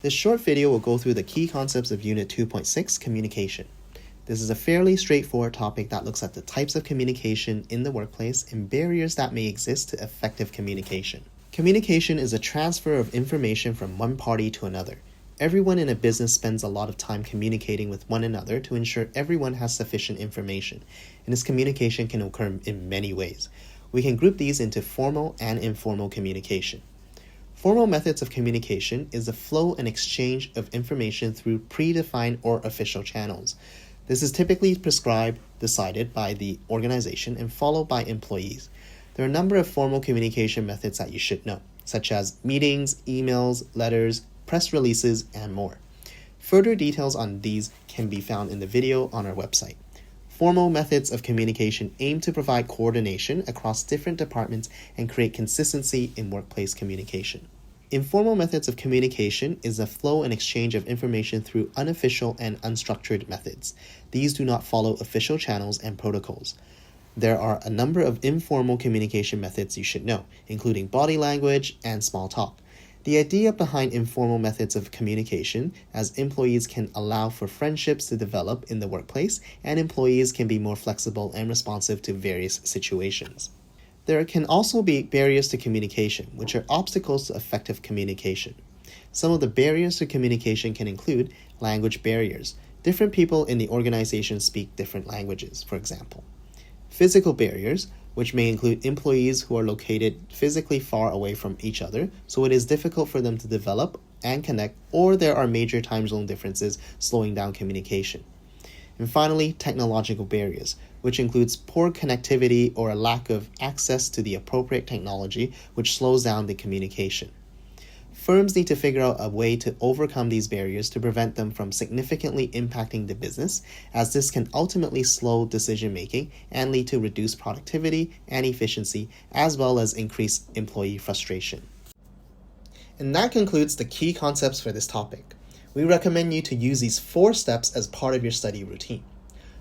This short video will go through the key concepts of Unit 2.6, Communication. This is a fairly straightforward topic that looks at the types of communication in the workplace and barriers that may exist to effective communication. Communication is a transfer of information from one party to another. Everyone in a business spends a lot of time communicating with one another to ensure everyone has sufficient information, and this communication can occur in many ways. We can group these into formal and informal communication. Formal methods of communication is the flow and exchange of information through predefined or official channels. This is typically decided by the organization and followed by employees. There are a number of formal communication methods that you should know, such as meetings, emails, letters, press releases, and more. Further details on these can be found in the video on our website. Formal methods of communication aim to provide coordination across different departments and create consistency in workplace communication. Informal methods of communication is the flow and exchange of information through unofficial and unstructured methods. These do not follow official channels and protocols. There are a number of informal communication methods you should know, including body language and small talk. The idea behind informal methods of communication as employees can allow for friendships to develop in the workplace, and employees can be more flexible and responsive to various situations. There can also be barriers to communication, which are obstacles to effective communication. Some of the barriers to communication can include language barriers. Different people in the organization speak different languages, for example. Physical barriers, which may include employees who are located physically far away from each other, so it is difficult for them to develop and connect, or there are major time zone differences slowing down communication. And finally, technological barriers, which includes poor connectivity or a lack of access to the appropriate technology, which slows down the communication. Firms need to figure out a way to overcome these barriers to prevent them from significantly impacting the business, as this can ultimately slow decision-making and lead to reduced productivity and efficiency, as well as increased employee frustration. And that concludes the key concepts for this topic. We recommend you to use these 4 steps as part of your study routine.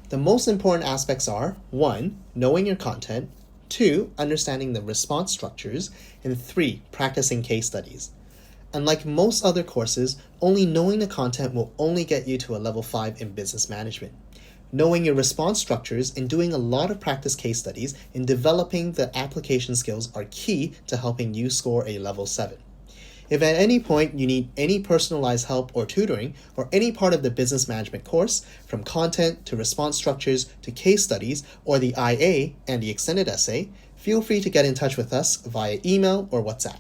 The most important aspects are 1. Knowing your content, 2. Understanding the response structures, and 3. Practicing case studies. Unlike most other courses, only knowing the content will only get you to a level 5 in business management. Knowing your response structures and doing a lot of practice case studies and developing the application skills are key to helping you score a level 7. If at any point you need any personalized help or tutoring or any part of the business management course, from content to response structures to case studies or the IA and the extended essay, feel free to get in touch with us via email or WhatsApp.